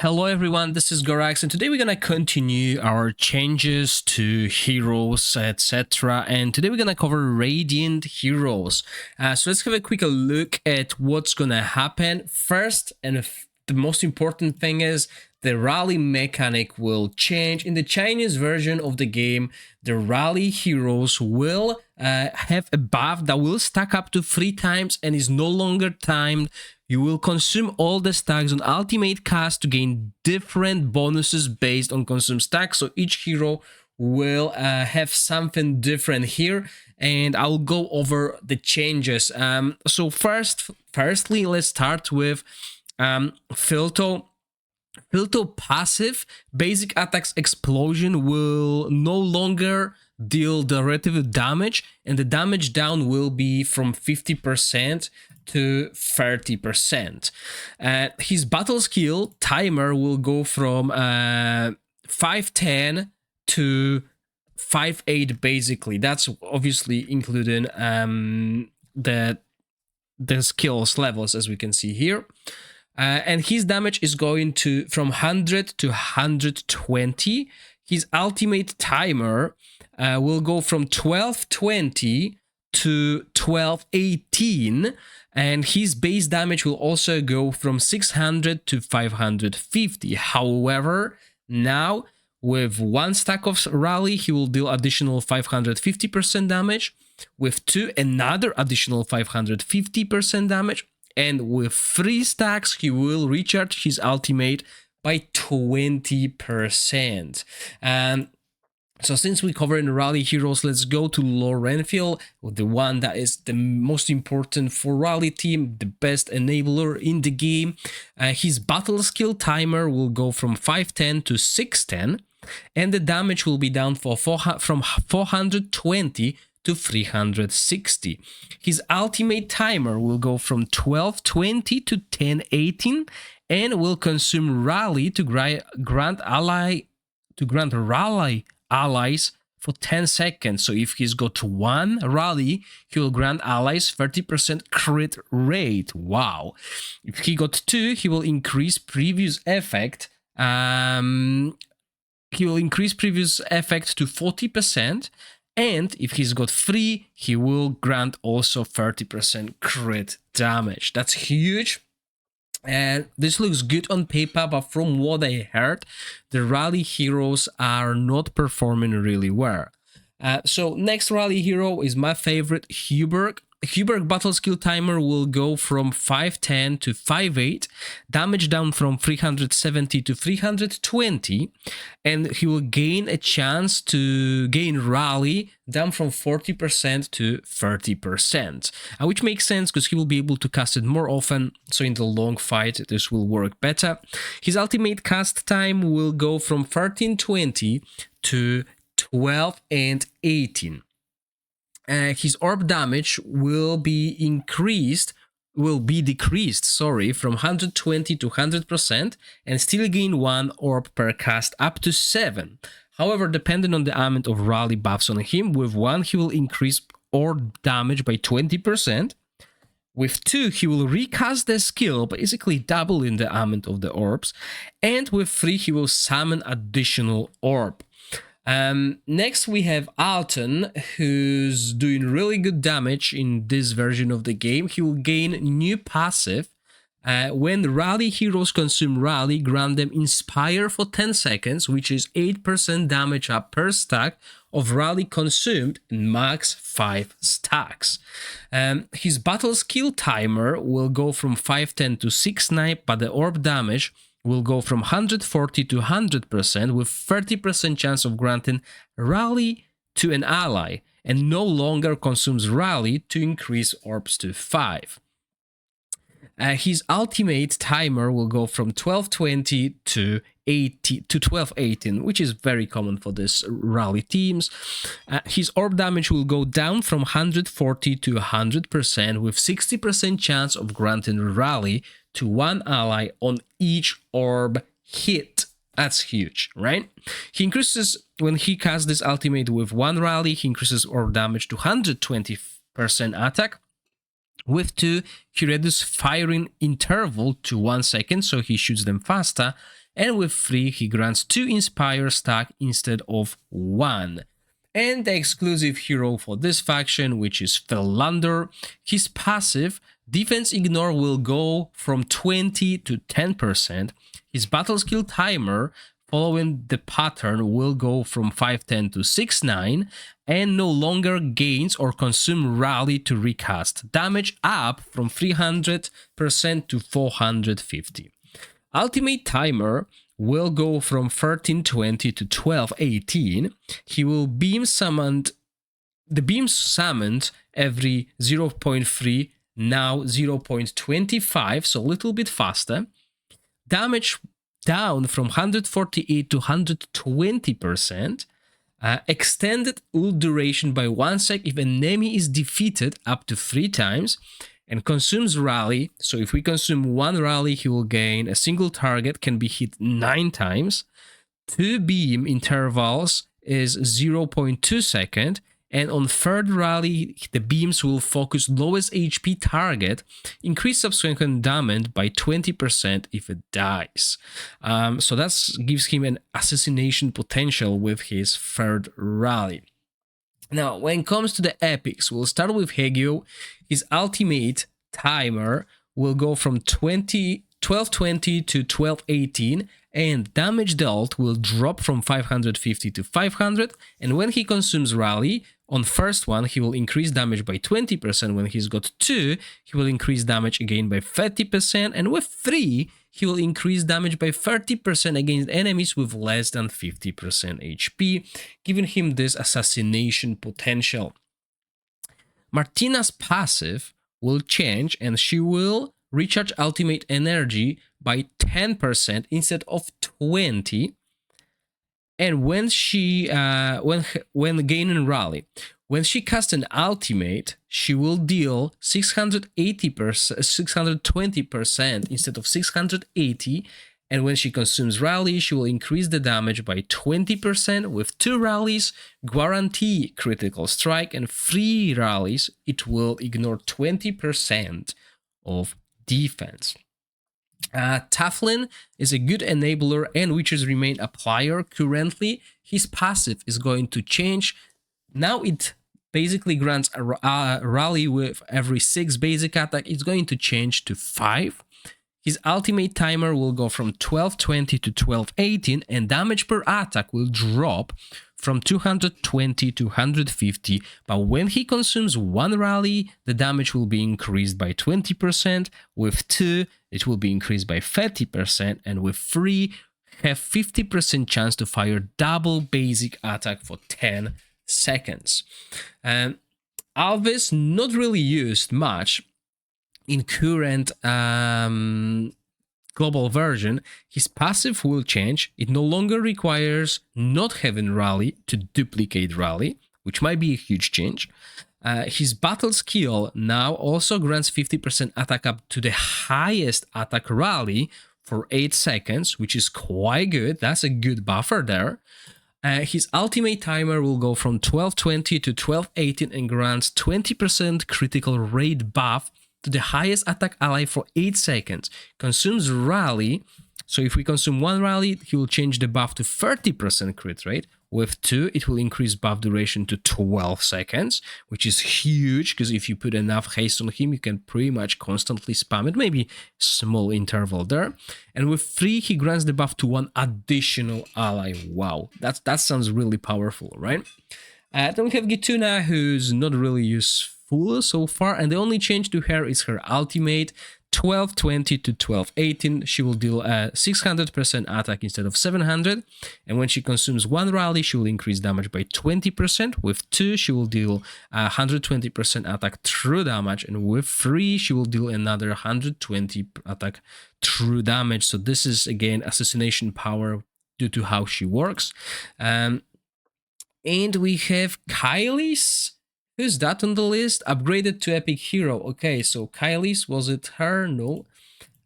Hello everyone, this is Gorax, and today we're gonna continue our changes to heroes, etc. And today we're gonna cover Radiant heroes. So let's have a quick look at what's gonna happen first. And the most important thing is the rally mechanic will change. In the Chinese version of the game, the rally heroes will have a buff that will stack up to 3 times and is no longer timed. You will consume all the stacks on ultimate cast to gain different bonuses based on consumed stacks. So each hero will have something different here, and I'll go over the changes. So firstly, let's start with Filto. Filto passive basic attacks explosion will no longer deal the relative damage, and the damage down will be from 50% to 30%. His battle skill timer will go from 510 to 5.8 basically. That's obviously including the skills levels, as we can see here. And his damage is going to from 100 to 120. His ultimate timer will go from 1220 to 1218, and his base damage will also go from 600 to 550. However, now with 1 stack of rally, he will deal additional 550% damage. With 2, another additional 550% damage. And with 3 stacks, he will recharge his ultimate by 20%. So since we covered rally heroes, let's go to low Renfield, the one that is the most important for rally team, the best enabler in the game. His battle skill timer will go from 510 to 610, and the damage will be down from 420 to 360. His ultimate timer will go from 1220 to 1018 and will consume rally to grant rally allies for 10 seconds. So if he's got 1 rally, he will grant allies 30% crit rate. Wow. If he got 2, he will increase previous effect. He will increase previous effect to 40%. And if he's got 3, he will grant also 30% crit damage. That's huge. And this looks good on paper, but from what I heard, the rally heroes are not performing really well. So next rally hero is my favorite, Huberg. Huberg battle skill timer will go from 510 to 5.8, damage down from 370 to 320, and he will gain a chance to gain rally down from 40% to 30%, which makes sense because he will be able to cast it more often, so in the long fight this will work better. His ultimate cast time will go from 1320 to 12 and 18. His orb damage will be decreased, from 120 to 100%, and still gain 1 orb per cast up to 7. However, depending on the amount of rally buffs on him, with 1 he will increase orb damage by 20%. With 2 he will recast the skill, basically doubling the amount of the orbs, and with 3 he will summon additional orb. Next we have Alton, who's doing really good damage in this version of the game. He will gain new passive. When rally heroes consume rally, grant them inspire for 10 seconds, which is 8% damage up per stack of rally consumed in max 5 stacks. His battle skill timer will go from 510 to 6.9, but the orb damage will go from 140 to 100% with 30% chance of granting rally to an ally, and no longer consumes rally to increase orbs to 5. His ultimate timer will go from 1220 to 1218, which is very common for this rally teams. His orb damage will go down from 140 to 100% with 60% chance of granting rally to 1 ally on each orb hit. That's huge, right? He increases, when he casts this ultimate with 1 rally, he increases orb damage to 120% attack. With 2, he reduces firing interval to 1 second, so he shoots them faster. and with 3 he grants 2 Inspire stack instead of 1. And the exclusive hero for this faction, which is Philander, his passive, Defense Ignore, will go from 20 to 10%. His battle skill timer, following the pattern, will go from 510 to 69, and no longer gains or consume rally to recast. Damage up from 300% to 450. Ultimate timer will go from 1320 to 1218. He will beam summoned. The beams summoned every 0.3, now 0.25, so a little bit faster. Damage down from 148 to 120%. Extended ult duration by 1 sec if an enemy is defeated up to 3 times. And consumes rally, so if we consume 1 rally, he will gain a single target, can be hit 9 times. 2 beam intervals is 0.2 second, and on 3rd rally, the beams will focus lowest HP target, increase subsequent damage by 20% if it dies. So that gives him an assassination potential with his 3rd rally. Now, when it comes to the epics, we'll start with Hegio. His ultimate timer will go from 1220 to 1218, and damage dealt will drop from 550 to 500, and when he consumes rally, on first one he will increase damage by 20%, when he's got 2, he will increase damage again by 30%, and with 3, he will increase damage by 30% against enemies with less than 50% HP, giving him this assassination potential. Martina's passive will change, and she will recharge ultimate energy by 10% instead of 20%. And when she when gaining rally, when she casts an ultimate, she will deal 620% instead of 680. And when she consumes rally, she will increase the damage by 20%. With 2 rallies, guarantee critical strike, and 3 rallies, it will ignore 20% of defense. Taflin is a good enabler and witches remain applier. Currently, his passive is going to change. Now it basically grants a rally with every 6 basic attack. It's going to change to 5. His ultimate timer will go from 1220 to 1218, and damage per attack will drop from 220 to 150, but when he consumes 1 rally, the damage will be increased by 20%, with 2, it will be increased by 30%, and with 3, have 50% chance to fire double basic attack for 10 seconds. Alvis, not really used much in current global version. His passive will change. It no longer requires not having rally to duplicate rally, which might be a huge change. His battle skill now also grants 50% attack up to the highest attack rally for 8 seconds, which is quite good. That's a good buffer there. His ultimate timer will go from 1220 to 1218 and grants 20% critical rate buff to the highest attack ally for 8 seconds. Consumes rally, so if we consume 1 rally, he will change the buff to 30% crit rate. With 2, it will increase buff duration to 12 seconds, which is huge, because if you put enough haste on him, you can pretty much constantly spam it, maybe small interval there. And with 3, he grants the buff to 1 additional ally. Wow, that sounds really powerful, right? Then we have Gituna, who's not really useful so far, and the only change to her is her ultimate. 1220 to 1218, she will deal a 600% attack instead of 700, and when she consumes 1 rally, she will increase damage by 20%. With 2, she will deal 120% attack true damage, and with 3, she will deal another 120 attack true damage. So this is again assassination power due to how she works. And we have Kylie's. Who's that on the list? Upgraded to Epic Hero. Okay, so Kylie's, was it her? No.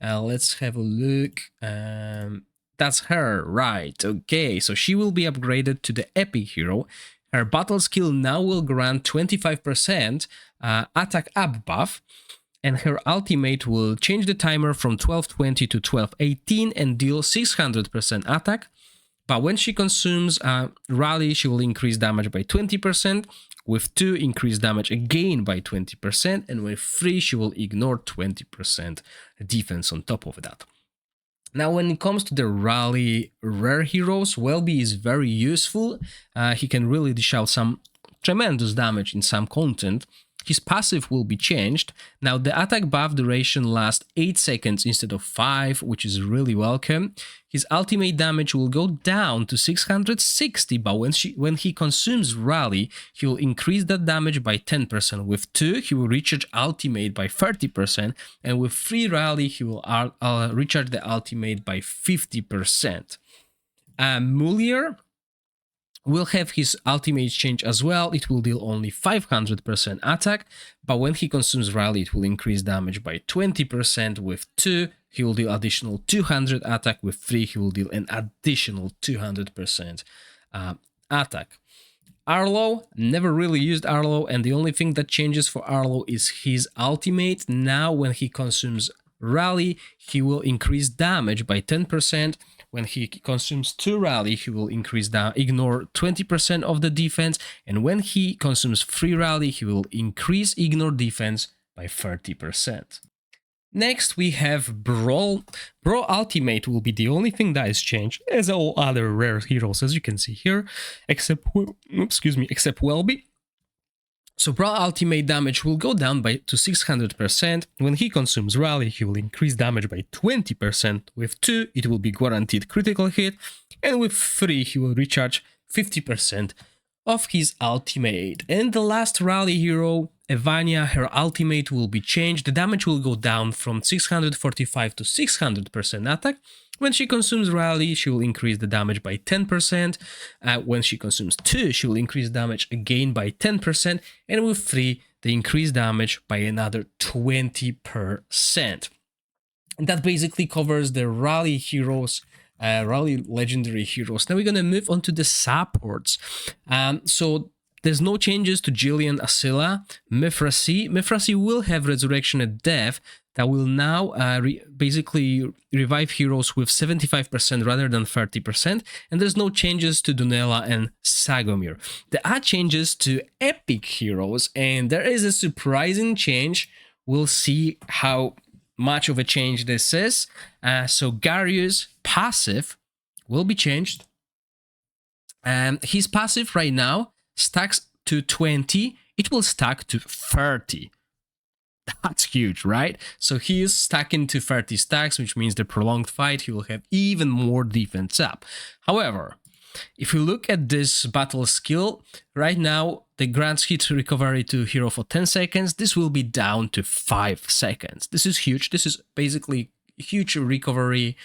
Let's have a look. That's her, right. Okay, so she will be upgraded to the Epic Hero. Her battle skill now will grant 25% attack up buff. and her ultimate will change the timer from 1220 to 1218 and deal 600% attack. But when she consumes Rally, she will increase damage by 20%, with 2 increase damage again by 20%, and with 3 she will ignore 20% defense on top of that. Now, when it comes to the Rally rare heroes, Wellby is very useful. He can really dish out some tremendous damage in some content. His passive will be changed. Now, the attack buff duration lasts 8 seconds instead of 5, which is really welcome. His ultimate damage will go down to 660, but when he consumes Rally, he will increase that damage by 10%. With 2, he will recharge ultimate by 30%, and with 3 Rally, he will recharge the ultimate by 50%. Mullier will have his ultimate change as well. It will deal only 500% attack, but when he consumes Rally, it will increase damage by 20%. With 2, he will deal additional 200 attack. With 3, he will deal an additional 200% attack. Arlo, never really used Arlo, and the only thing that changes for Arlo is his ultimate. Now, when he consumes Rally, he will increase damage by 10%. When he consumes 2 Rally, he will ignore 20% of the defense, and when he consumes 3 Rally, he will ignore defense by 30%. Next, we have Brawl. Brawl ultimate will be the only thing that is changed, as all other rare heroes, as you can see here, except Wellby. So Brawl ultimate damage will go down to 600%. When he consumes Rally, he will increase damage by 20%. With 2, it will be guaranteed critical hit. And with 3, he will recharge 50% of his ultimate. And the last Rally hero, Evania, her ultimate will be changed. The damage will go down from 645 to 600% attack. When she consumes Rally, she will increase the damage by 10%. When she consumes 2, she will increase damage again by 10%. And with 3, they increase damage by another 20%. And that basically covers the Rally heroes, Rally legendary heroes. Now we're going to move on to the supports. So there's no changes to Jillian, Asila, Mifrasi. Mifrasi will have Resurrection at Death that will now basically revive heroes with 75% rather than 30%. And there's no changes to Dunella and Sagomir. There are changes to epic heroes, and there is a surprising change. We'll see how much of a change this is. So Gario's passive will be changed. His passive right now stacks to 20, it will stack to 30. That's huge, right? So he is stacking to 30 stacks, which means the prolonged fight, he will have even more defense up. However, if you look at this battle skill, right now, the grants hit recovery to hero for 10 seconds. This will be down to 5 seconds. This is huge. This is basically huge recovery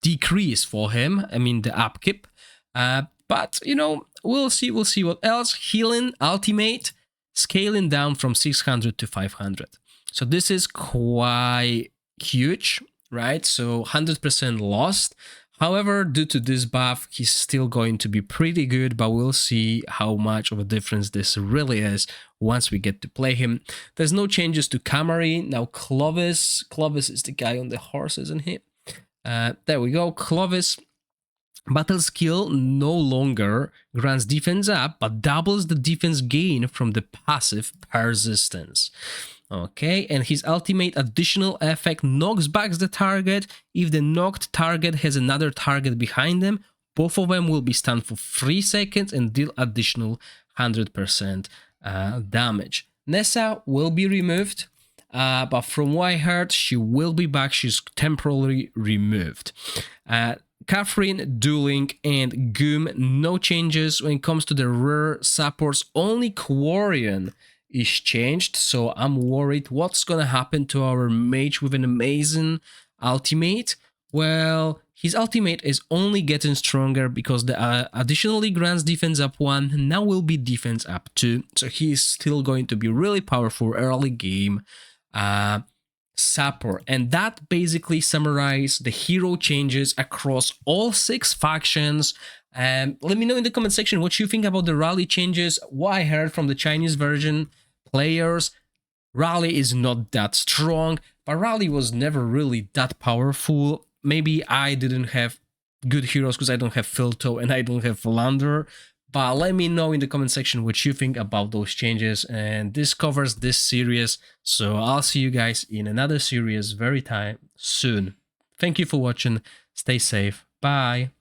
decrease for him. I mean, the upkeep. But, you know, we'll see what else. Healing, ultimate, scaling down from 600 to 500. So this is quite huge, right? So 100% lost. However, due to this buff, he's still going to be pretty good, but we'll see how much of a difference this really is once we get to play him. There's no changes to Camari. Now Clovis is the guy on the horse, isn't he? There we go, Clovis. Battle skill no longer grants defense up, but doubles the defense gain from the passive Persistence. Okay, and his ultimate additional effect knocks back the target. If the knocked target has another target behind them, both of them will be stunned for 3 seconds and deal additional 100% damage. Nessa will be removed, but from what I heard, she will be back. She's temporarily removed. Catherine, Dueling, and Goom, no changes. When it comes to the rare supports, only Quarian is changed, so I'm worried what's gonna happen to our mage with an amazing ultimate. Well, his ultimate is only getting stronger because the additionally grants defense up 1, now will be defense up 2, so he's still going to be really powerful early game support. And that basically summarizes the hero changes across all 6 factions. Let me know in the comment section what you think about the rally changes, what I heard from the Chinese version. players. Raleigh is not that strong, but Raleigh was never really that powerful. Maybe I didn't have good heroes because I don't have Filto and I don't have Philander. But let me know in the comment section what you think about those changes. And this covers this series. So I'll see you guys in another series very soon. Thank you for watching. Stay safe. Bye.